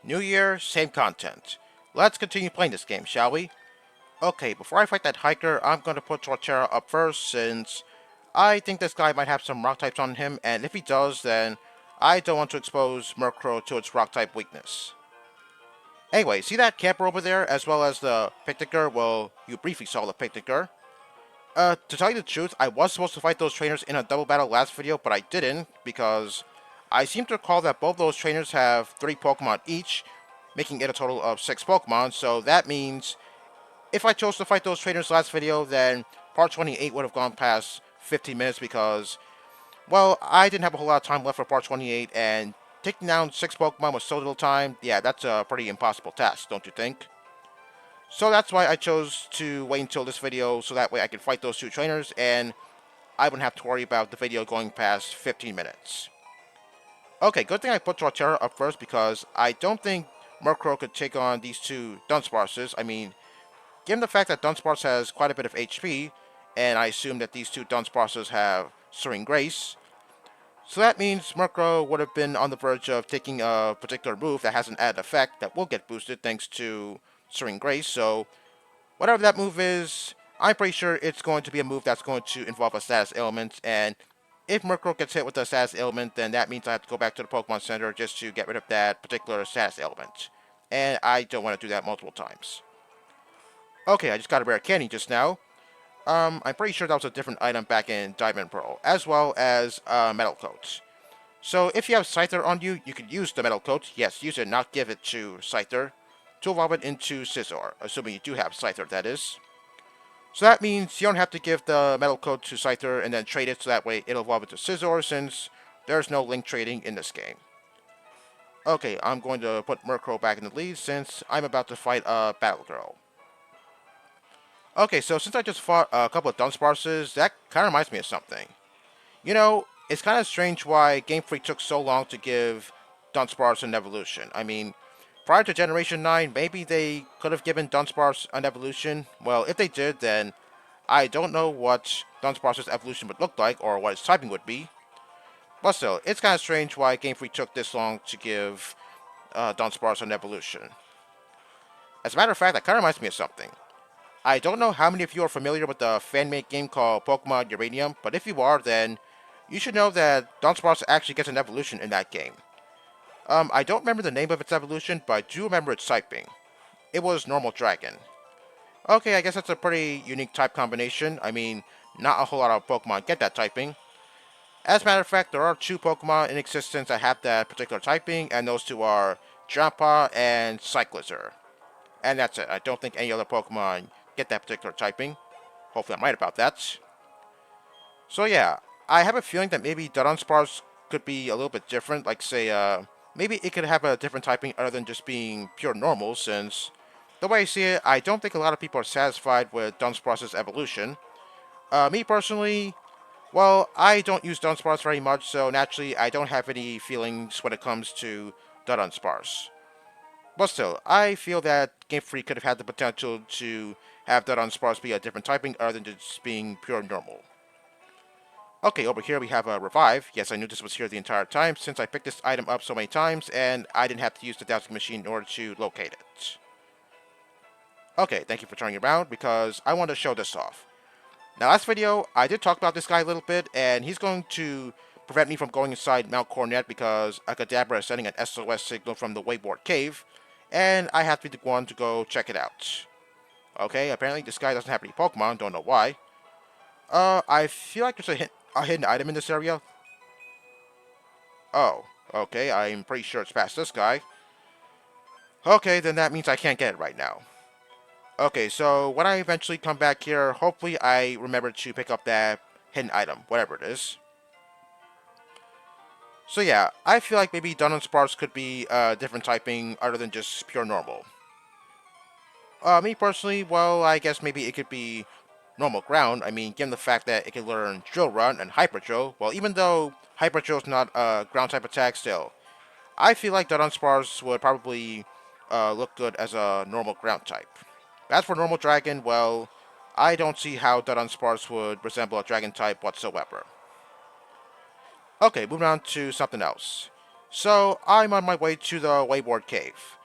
New year, same content. Let's continue playing this game, shall we? Okay, before I fight that hiker, I'm going to put Torterra up first since I think this guy might have some rock types on him, and if he does, then I don't want to expose Murkrow to its rock type weakness. Anyway, see that camper over there, as well as the Picnicker? Well, you briefly saw the Picnicker. To tell you the truth, I was supposed to fight those trainers in a double battle last video, but I didn't, because I seem to recall that both those trainers have 3 Pokemon each, making it a total of 6 Pokemon, so that means if I chose to fight those trainers last video, then part 28 would have gone past 15 minutes because, well, I didn't have a whole lot of time left for part 28, and taking down 6 Pokemon with so little time, yeah, that's a pretty impossible task, don't you think? So that's why I chose to wait until this video so that way I could fight those 2 trainers, and I wouldn't have to worry about the video going past 15 minutes. Okay, good thing I put Torterra up first because I don't think Murkrow could take on these 2 Dunsparces. I mean, given the fact that Dunsparce has quite a bit of HP, and I assume that these 2 Dunsparces have Serene Grace, so that means Murkrow would have been on the verge of taking a particular move that has an added effect that will get boosted thanks to Serene Grace, so whatever that move is, I'm pretty sure it's going to be a move that's going to involve a status ailment, and if Murkrow gets hit with a status ailment, then that means I have to go back to the Pokemon Center just to get rid of that particular status ailment, and I don't want to do that multiple times. Okay, I just got a rare candy just now. I'm pretty sure that was a different item back in Diamond Pearl, as well as Metal Coat. So if you have Scyther on you, you could use the Metal Coat. Yes, use it, not give it to Scyther, to evolve it into Scizor, assuming you do have Scyther, that is. So that means you don't have to give the Metal Coat to Scyther and then trade it so that way it'll evolve into Scizor, since there's no link trading in this game. Okay, I'm going to put Murkrow back in the lead since I'm about to fight a Battle Girl. Okay, so since I just fought a couple of Dunsparces, that kind of reminds me of something. You know, it's kind of strange why Game Freak took so long to give Dunsparce an evolution. I mean, prior to Generation 9, maybe they could have given Dunsparce an evolution. Well, if they did, then I don't know what Dunsparce's evolution would look like or what its typing would be. But still, it's kind of strange why Game Freak took this long to give Dunsparce an evolution. As a matter of fact, that kind of reminds me of something. I don't know how many of you are familiar with the fan-made game called Pokemon Uranium, but if you are, then you should know that Dunsparce actually gets an evolution in that game. I don't remember the name of its evolution, but I do remember its typing. It was Normal Dragon. Okay, I guess that's a pretty unique type combination. I mean, not a whole lot of Pokemon get that typing. As a matter of fact, there are 2 Pokemon in existence that have that particular typing, and those 2 are Drampa and Cyclizar. And that's it. I don't think any other Pokemon get that particular typing. Hopefully I'm right about that. So yeah, I have a feeling that maybe Dunsparce could be a little bit different. Like say, maybe it could have a different typing other than just being pure normal, since the way I see it, I don't think a lot of people are satisfied with Dunsparce's evolution. Me personally, well, I don't use Dunsparce very much, so naturally I don't have any feelings when it comes to the Dunsparce. But still, I feel that Game Freak could have had the potential to have that Dunsparce be a different typing other than just being pure normal. Okay, over here we have a Revive. Yes, I knew this was here the entire time since I picked this item up so many times and I didn't have to use the dowsing machine in order to locate it. Okay, thank you for turning around because I want to show this off. Now, last video, I did talk about this guy a little bit, and he's going to prevent me from going inside Mount Coronet because a Kadabra is sending an SOS signal from the Wayward Cave, and I have to be the one to go check it out. Okay, apparently this guy doesn't have any Pokemon, don't know why. I feel like there's a hidden item in this area. Oh, okay, I'm pretty sure it's past this guy. Okay, then that means I can't get it right now. Okay, so when I eventually come back here, hopefully I remember to pick up that hidden item, whatever it is. So yeah, I feel like maybe Dunsparce could be a different typing other than just pure normal. Me personally, well, I guess maybe it could be normal ground. I mean, given the fact that it can learn Drill Run and Hyper Drill, well, even though Hyper Drill is not a ground type attack still, I feel like Dunsparce would probably look good as a normal ground type. As for normal dragon, well, I don't see how Dunsparce would resemble a dragon type whatsoever. Okay, moving on to something else. So I'm on my way to the Wayward Cave.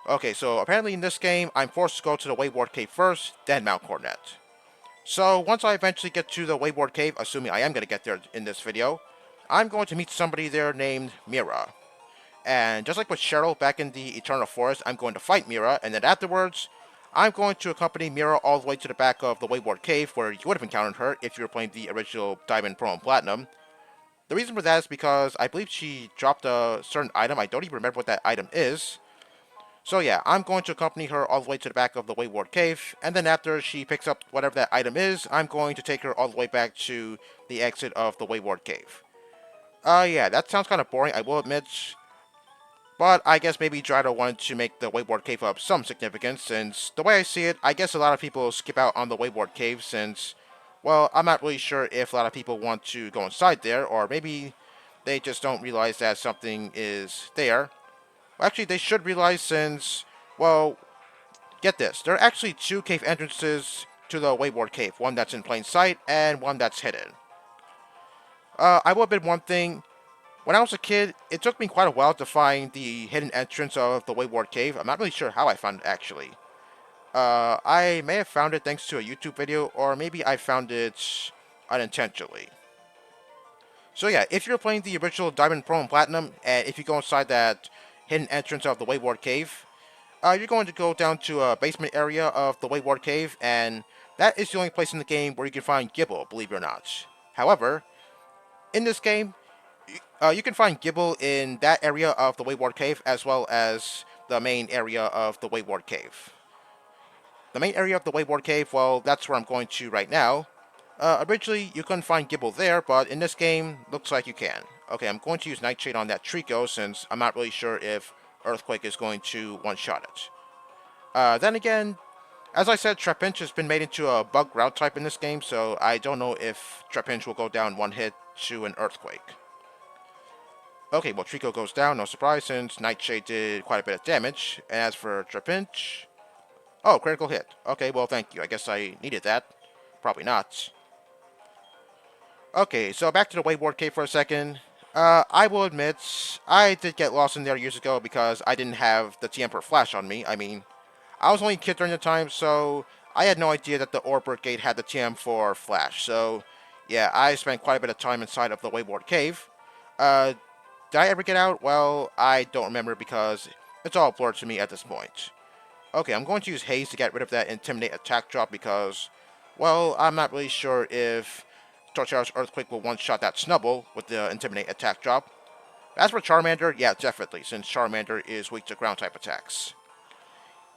Okay, so apparently in this game, I'm forced to go to the Wayward Cave first, then Mount Cornet. So once I eventually get to the Wayward Cave, assuming I am going to get there in this video, I'm going to meet somebody there named Mira. And just like with Cheryl back in the Eternal Forest, I'm going to fight Mira, and then afterwards, I'm going to accompany Mira all the way to the back of the Wayward Cave, where you would have encountered her if you were playing the original Diamond, Pearl, and Platinum. The reason for that is because I believe she dropped a certain item. I don't even remember what that item is. So yeah, I'm going to accompany her all the way to the back of the Wayward Cave, and then after she picks up whatever that item is, I'm going to take her all the way back to the exit of the Wayward Cave. Yeah, that sounds kind of boring, I will admit, but I guess maybe Gyro wanted to make the Wayward Cave of some significance, since the way I see it, I guess a lot of people skip out on the Wayward Cave since, well, I'm not really sure if a lot of people want to go inside there, or maybe they just don't realize that something is there. Well, actually, they should realize since, well, get this, there are actually two cave entrances to the Wayward Cave, one that's in plain sight and one that's hidden. I will admit one thing. When I was a kid, it took me quite a while to find the hidden entrance of the Wayward Cave. I'm not really sure how I found it, actually. I may have found it thanks to a YouTube video, or maybe I found it unintentionally. So yeah, if you're playing the original Diamond, Pearl, and Platinum, and if you go inside that hidden entrance of the Wayward Cave, you're going to go down to a basement area of the Wayward Cave, and that is the only place in the game where you can find Gibble, believe it or not. However, in this game, you can find Gibble in that area of the Wayward Cave as well as the main area of the Wayward Cave. The main area of the Wayward Cave, well, that's where I'm going to right now. Originally, you couldn't find Gibble there, but in this game, looks like you can. Okay, I'm going to use Nightshade on that Trico since I'm not really sure if Earthquake is going to one-shot it. Then again, as I said, Trapinch has been made into a bug ground type in this game, so I don't know if Trapinch will go down one hit to an Earthquake. Okay, well, Trico goes down, no surprise, since Nightshade did quite a bit of damage. And as for Trapinch... Oh, critical hit. Okay, well, thank you. I guess I needed that. Probably not. Okay, so back to the Wayward Cave for a second. I will admit, I did get lost in there years ago because I didn't have the TM per Flash on me. I mean, I was only a kid during the time, so I had no idea that the Orb Brigade had the TM for Flash. So, yeah, I spent quite a bit of time inside of the Wayward Cave. Did I ever get out? Well, I don't remember because it's all blurred to me at this point. Okay, I'm going to use Haze to get rid of that Intimidate attack drop because, well, I'm not really sure if Torterra's Earthquake will one-shot that Snubbull with the Intimidate attack drop. As for Charmander, yeah, definitely, since Charmander is weak to ground-type attacks.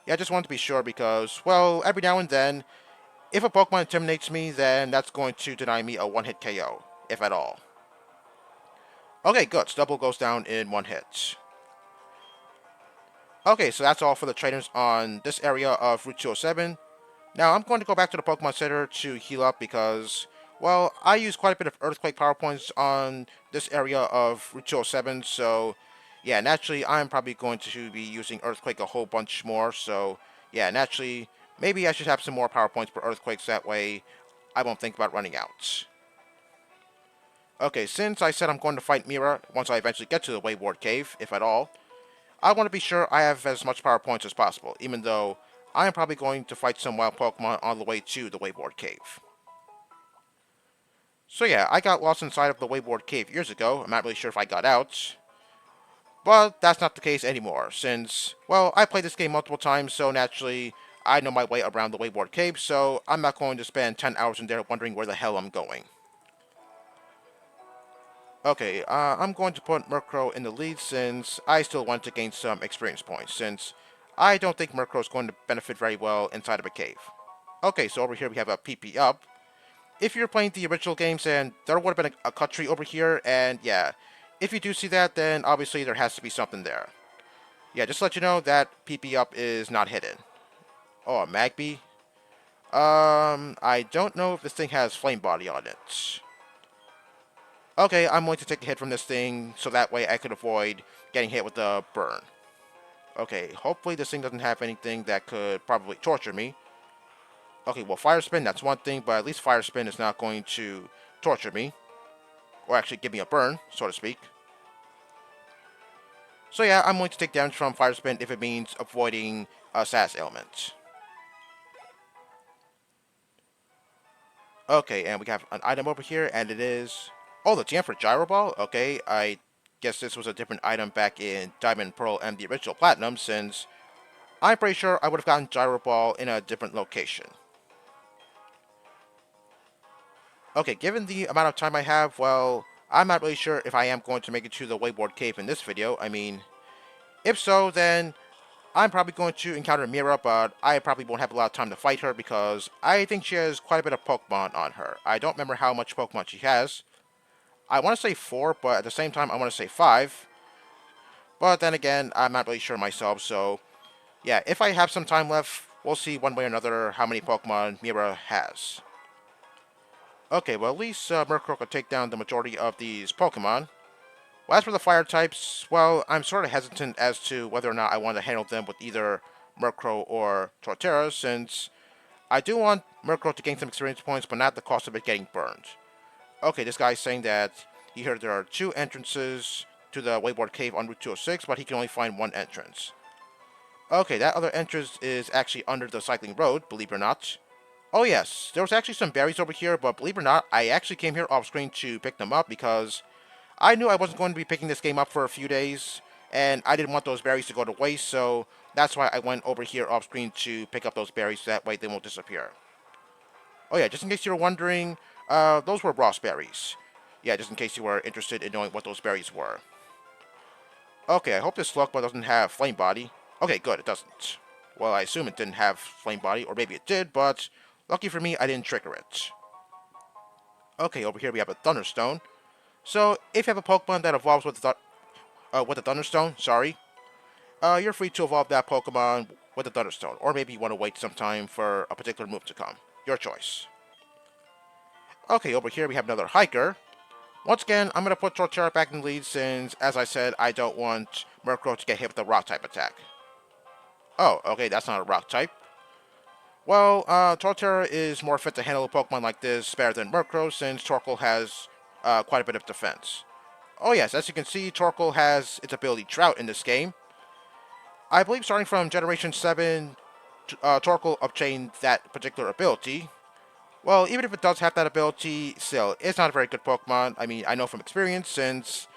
Yeah, I just wanted to be sure because, well, every now and then, if a Pokemon intimidates me, then that's going to deny me a one-hit KO, if at all. Okay, good. Snubbull goes down in one hit. Okay, so that's all for the trainers on this area of Route 207. Now, I'm going to go back to the Pokemon Center to heal up because, well, I use quite a bit of Earthquake Power Points on this area of Route 207, so, yeah, naturally, I'm probably going to be using Earthquake a whole bunch more, so, yeah, naturally, maybe I should have some more Power Points for Earthquakes, that way I won't think about running out. Okay, since I said I'm going to fight Mira once I eventually get to the Wayward Cave, if at all, I want to be sure I have as much power points as possible, even though I am probably going to fight some wild Pokemon on the way to the Wayward Cave. So yeah, I got lost inside of the Wayward Cave years ago. I'm not really sure if I got out. But that's not the case anymore, since, well, I played this game multiple times, so naturally, I know my way around the Wayward Cave, so I'm not going to spend 10 hours in there wondering where the hell I'm going. Okay, I'm going to put Murkrow in the lead since I still want to gain some experience points, since I don't think Murkrow is going to benefit very well inside of a cave. Okay, so over here we have a PP up. If you're playing the original games, then there would have been a cut tree over here, and yeah, if you do see that, then obviously there has to be something there. Yeah, just to let you know that PP up is not hidden. Oh, a Magby? I don't know if this thing has Flame Body on it. Okay, I'm going to take a hit from this thing, so that way I could avoid getting hit with the burn. Okay, hopefully this thing doesn't have anything that could probably torture me. Okay, well, Fire Spin, that's one thing, but at least Fire Spin is not going to torture me. Or actually give me a burn, so to speak. So yeah, I'm willing to take damage from Fire Spin if it means avoiding a status ailment. Okay, and we have an item over here, and it is... Oh, the jam for Gyro Ball? Okay, I guess this was a different item back in Diamond, Pearl, and the original Platinum, since I'm pretty sure I would have gotten Gyro Ball in a different location. Okay, given the amount of time I have, well, I'm not really sure if I am going to make it to the Wayward Cave in this video. I mean, if so, then I'm probably going to encounter Mira, but I probably won't have a lot of time to fight her because I think she has quite a bit of Pokemon on her. I don't remember how much Pokemon she has. I want to say 4, but at the same time, I want to say 5. But then again, I'm not really sure myself, so yeah, if I have some time left, we'll see one way or another how many Pokemon Mira has. Okay, well at least Murkrow could take down the majority of these Pokemon. Well, as for the fire types, well, I'm sort of hesitant as to whether or not I want to handle them with either Murkrow or Torterra, since I do want Murkrow to gain some experience points, but not at the cost of it getting burned. Okay, this guy's saying that he heard there are 2 entrances to the Wayward Cave on Route 206, but he can only find 1 entrance. Okay, that other entrance is actually under the cycling road, believe it or not. Oh yes, there was actually some berries over here, but believe it or not, I actually came here off screen to pick them up because I knew I wasn't going to be picking this game up for a few days, and I didn't want those berries to go to waste, so that's why I went over here off screen to pick up those berries, so that way they won't disappear. Oh yeah, just in case you were wondering, those were Ross berries. Yeah, just in case you were interested in knowing what those berries were. Okay, I hope this Slugma doesn't have Flame Body. Okay, good, it doesn't. Well, I assume it didn't have Flame Body, or maybe it did, but lucky for me, I didn't trigger it. Okay, over here we have a Thunderstone. So, if you have a Pokemon that evolves with the Thunderstone, you're free to evolve that Pokemon with the Thunderstone, or maybe you want to wait some time for a particular move to come. Your choice. Okay, over here we have another Hiker. Once again, I'm going to put Torterra back in the lead since, as I said, I don't want Murkrow to get hit with a Rock-type attack. Oh, okay, that's not a Rock-type. Well, Torterra is more fit to handle a Pokemon like this better than Murkrow since Torkoal has quite a bit of defense. Oh yes, as you can see, Torkoal has its ability Drought in this game. I believe starting from Generation 7, Torkoal obtained that particular ability. Well, even if it does have that ability, still, it's not a very good Pokemon. I mean, I know from experience since,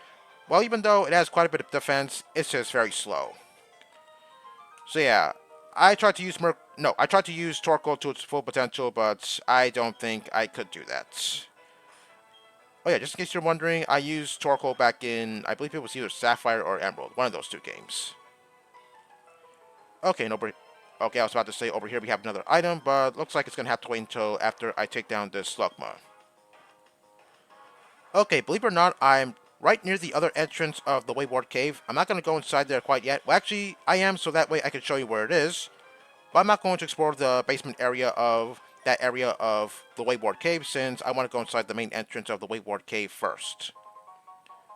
well, even though it has quite a bit of defense, it's just very slow. So yeah, I tried to use Torkoal to its full potential, but I don't think I could do that. Oh yeah, just in case you're wondering, I used Torkoal back in, I believe it was either Sapphire or Emerald, one of those 2 games. Okay, okay, I was about to say over here we have another item, but looks like it's going to have to wait until after I take down this Slugma. Okay, believe it or not, I'm right near the other entrance of the Wayward Cave. I'm not going to go inside there quite yet. Well, actually, I am, so that way I can show you where it is. But I'm not going to explore the basement area of the Wayward Cave since I want to go inside the main entrance of the Wayward Cave first.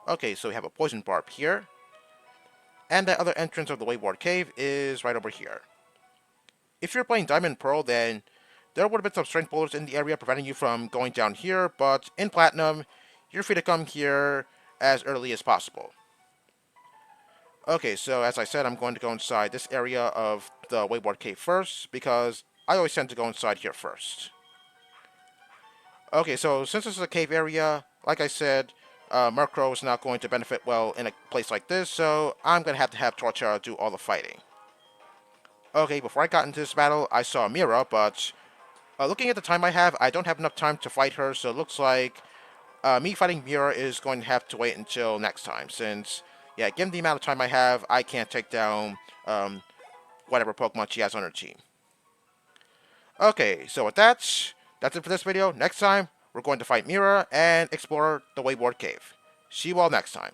Okay, so we have a poison barb here. And the other entrance of the Wayward Cave is right over here. If you're playing Diamond Pearl, then there would have been some strength boulders in the area preventing you from going down here, but in Platinum, you're free to come here as early as possible. Okay, so as I said, I'm going to go inside this area of the Wayward Cave first, because I always tend to go inside here first. Okay, so since this is a cave area, like I said, Murkrow is not going to benefit well in a place like this, so I'm going to have Torterra do all the fighting. Okay, before I got into this battle, I saw Mira, but looking at the time I have, I don't have enough time to fight her, so it looks like me fighting Mira is going to have to wait until next time, since, yeah, given the amount of time I have, I can't take down whatever Pokemon she has on her team. Okay, so with that's it for this video. Next time, we're going to fight Mira and explore the Wayward Cave. See you all next time.